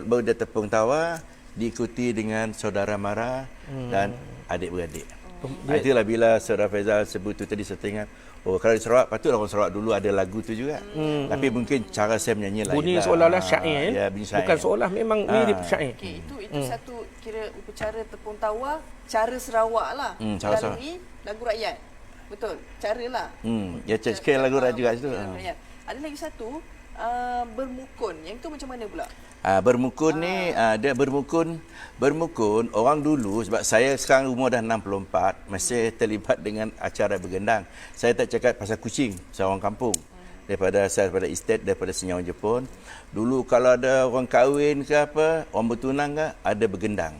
baru dia tepung tawa, diikuti dengan saudara mara dan adik-beradik. Itulah bila Saudara Faizal sebut tu tadi, saya teringat, kalau di Sarawak, patutlah orang Sarawak dulu ada lagu tu juga. Tapi mungkin cara saya menyanyi lain. Bunyi seolah-olah syair, bukan seolah memang mirip syair. Okay, itu satu kira upacara tepung tawa cara Sarawak lah. Melalui lagu rakyat. Betul, cara lah. Ya, sekali lagu rakyat juga situ. Ada lagi satu, bermukun. Yang tu macam mana pula? Bermukun ni, dia bermukun orang dulu, sebab saya sekarang umur dah 64, masih terlibat dengan acara bergendang. Saya tak cakap pasal kucing, saya orang kampung. Daripada estate, daripada Senyawa Jepun. Dulu kalau ada orang kahwin ke apa, orang bertunang ke, ada bergendang.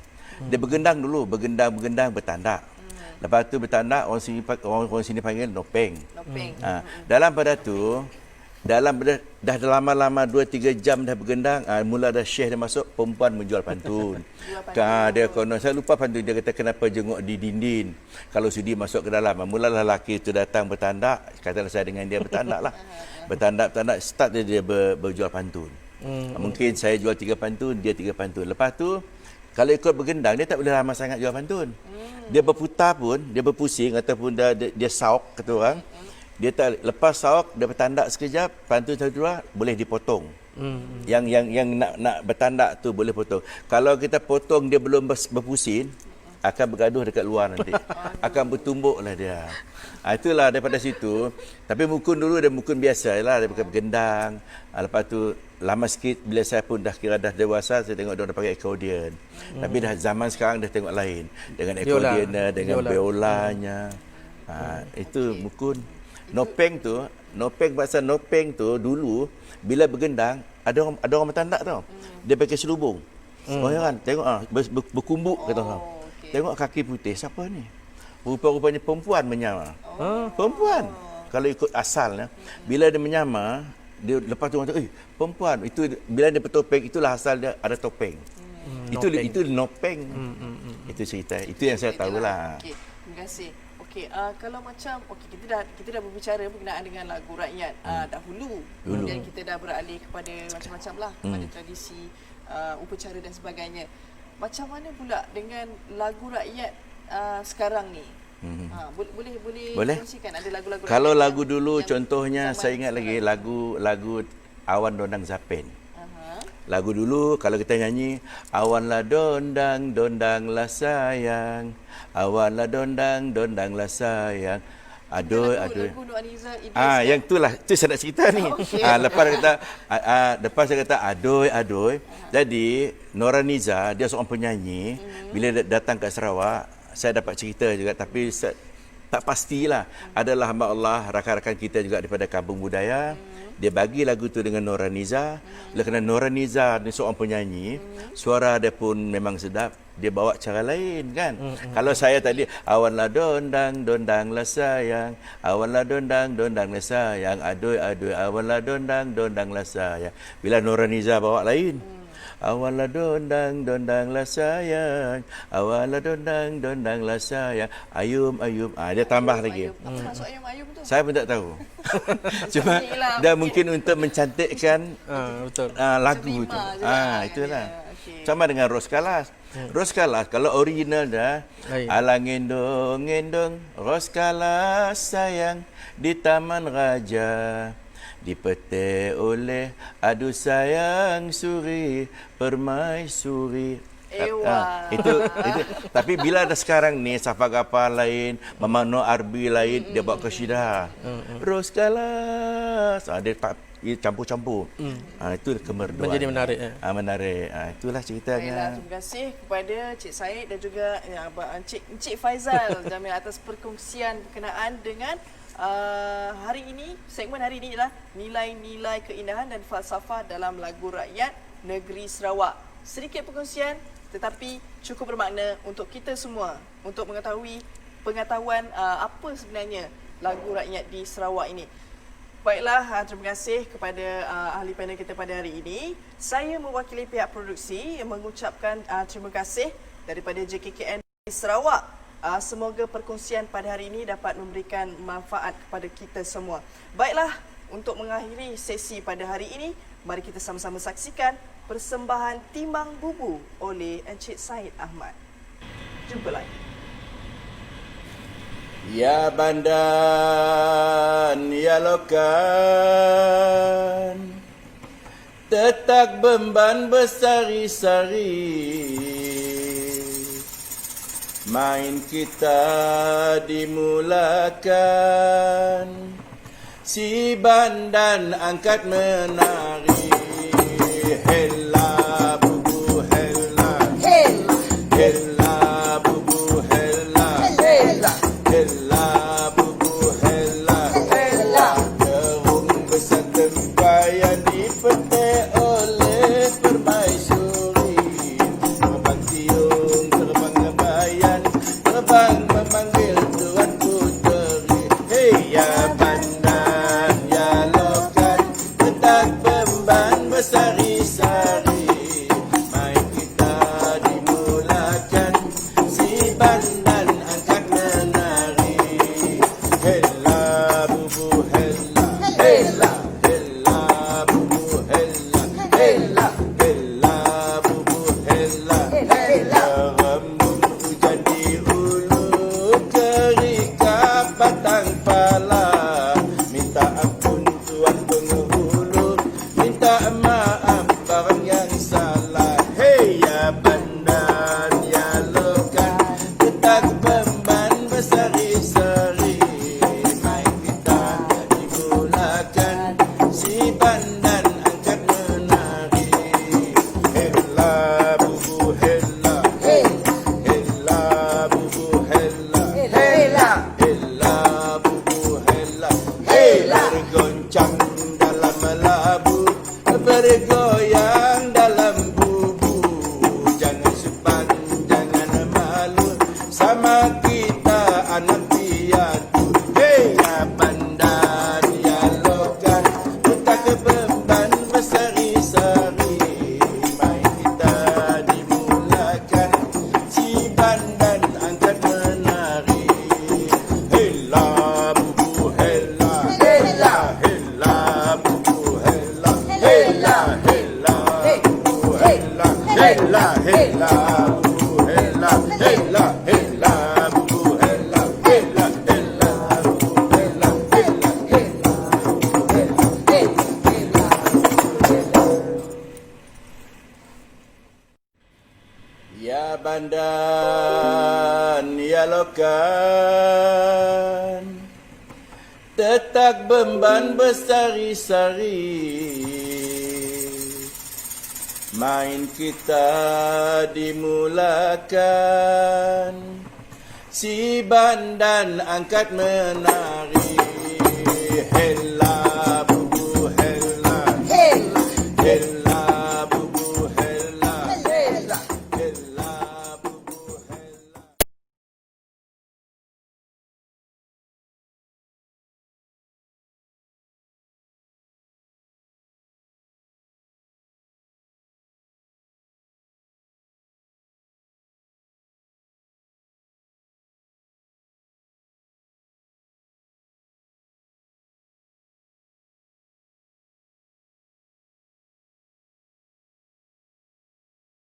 Dia bergendang dulu, bergendang bertandak. Lepas tu bertandak, orang sini panggil nopeng. Dalam pada tu, dah lama-lama 2-3 jam dah bergendang, mula dah syekh dia masuk, perempuan menjual pantun. Dia konon, saya lupa pantun, dia kata kenapa jenguk di dinding kalau sudi masuk ke dalam. Mulalah lelaki itu datang bertandak, katalah saya dengan dia bertandak lah. Bertandak, start dia berjual pantun. Mungkin saya jual 3 pantun, dia 3 pantun. Lepas tu, kalau ikut bergendang, dia tak boleh lama sangat jual pantun. Dia berputar pun, dia berpusing ataupun dia sauk, kata orang. Dia tak lepas sauk, dia bertandak sekejap, pantun satu dua boleh dipotong. Yang nak bertandak tu boleh potong. Kalau kita potong dia belum berpusing, akan bergaduh dekat luar nanti. Akan bertumbuklah dia. Itulah daripada situ. Tapi mukun dulu dia mukun biasa lah, dia bergendang. Lepas tu lama sikit bila saya pun dah kira dah dewasa, saya tengok dia pakai accordion. Tapi dah zaman sekarang dah tengok lain, dengan accordion, dengan biolanya. Itu mukun. Nopeng pasal nopeng tu dulu bila bergendang ada orang bertandak tau. Dia pakai selubung. Oh heran, tengok berkumbuk kata orang. Tengok kaki putih, siapa ni? Rupa-rupanya perempuan menyamar. Perempuan. Kalau ikut asalnya, bila dia menyamar, dia lepas tu orang tu, perempuan. Itu bila dia bertopeng, itulah asal dia ada topeng. Itu nopeng. Itu cerita. Itu yang saya tahulah. Okey, terima kasih. Okey, kalau macam kita dah berbicara berkenaan dengan lagu rakyat dahulu. Kemudian kita dah beralih kepada macam-macam lah, kepada tradisi upacara dan sebagainya. Macam mana pula dengan lagu rakyat sekarang ni? Boleh kongsikan ada lagu-lagu kalau lagu dulu contohnya saya ingat lagi lagu Awan Dondang Zapen. Lagu dulu kalau kita nyanyi, awanlah dondang dondanglah sayang, awanlah dondang dondanglah sayang, aduh. Yang itulah, itu saya nak cerita ni. Lepas saya kata aduh. Jadi Noraniza dia seorang penyanyi. Bila datang ke Sarawak, saya dapat cerita juga tapi tak pastilah. Adalah hamba Allah, rakan-rakan kita juga daripada kampung budaya. Dia bagi lagu tu dengan Noraniza. Oleh kerana Noraniza ni seorang penyanyi, suara dia pun memang sedap. Dia bawa cara lain kan. Kalau saya tadi awanlah dondang sayang, awanlah dondang sayang, aduh awanlah dondang sayang. Bila Noraniza bawa lain, awanlah dondang sayang, awanlah dondang sayang, ayum. Dia tambah lagi. Apa maksud ayum tu? Saya pun tak tahu. Cuma dia mungkin untuk mencantikkan Betul. lagu tu. Itulah. Sama dengan Ros Kalas. Ros Kalas kalau original dah ala ngendong Ros Kalas sayang di Taman Raja, dipetik oleh adu sayang suri permaisuri. Itu tapi bila ada sekarang ni Safa Gapar lain, Mama No Arbi lain, dia bawa qasidah. Ros Kalas dia campur-campur. Itu kemerduan. Menjadi menarik. Menarik. Itulah ceritanya. Baiklah, terima kasih kepada Cik Said dan juga Encik Faizal Jamil atas perkongsian berkenaan dengan hari ini. Segmen hari ini ialah nilai-nilai keindahan dan falsafah dalam lagu rakyat negeri Sarawak. Sedikit perkongsian tetapi cukup bermakna untuk kita semua untuk mengetahui pengetahuan apa sebenarnya lagu rakyat di Sarawak ini. Baiklah, terima kasih kepada ahli panel kita pada hari ini. Saya mewakili pihak produksi mengucapkan terima kasih daripada JKKN di Sarawak. Semoga perkongsian pada hari ini dapat memberikan manfaat kepada kita semua. Baiklah, untuk mengakhiri sesi pada hari ini, mari kita sama-sama saksikan persembahan Timbang Bubu oleh Encik Said Ahmad. Jumpa lagi. Ya bandan, ya lokan, tetak beban bersari-sari, main kita dimulakan, si bandan angkat menari, hela bubu hela, hela bubu hela, hela bubu hela, gerung besar tempayan dipetik oleh permaisuri, terbang tiung terbang lebayan, terbang memanggil tuan puteri. Hey ya bandan ya lokan, tetak beban bersari-sari, main kita dimulakan, si bandan angkat menari, hela bubu hela, hela bubu hela, hela bubu hela, rembun hujan di ulu, kerikap batang pala, minta ampun tuan penghulu, minta maaf barang yang salah. Hey ya bandan ya lokan, tetak beban bersari-sari, main kita dimulakan, si bandan angkat menari, hela bubu hela, hela bubu hela, hela bubu hela, bergoncang dalam labu, bergoyang dalam bubu, jangan sepan, jangan malu, sama kita anak piatu. Hey ya bandan ya lokan, tetak beban bersari-sari, main kita dimulakan, si bandan angkat menari, hela bubu hela, hela bubu hela, hela bubu hela, hela bubu hela, hela bubu hela, hela bubu hela, ya bandan ya lokan, tetak beban bersari-sari, main kita dimulakan. Si bandan angkat menari, hello.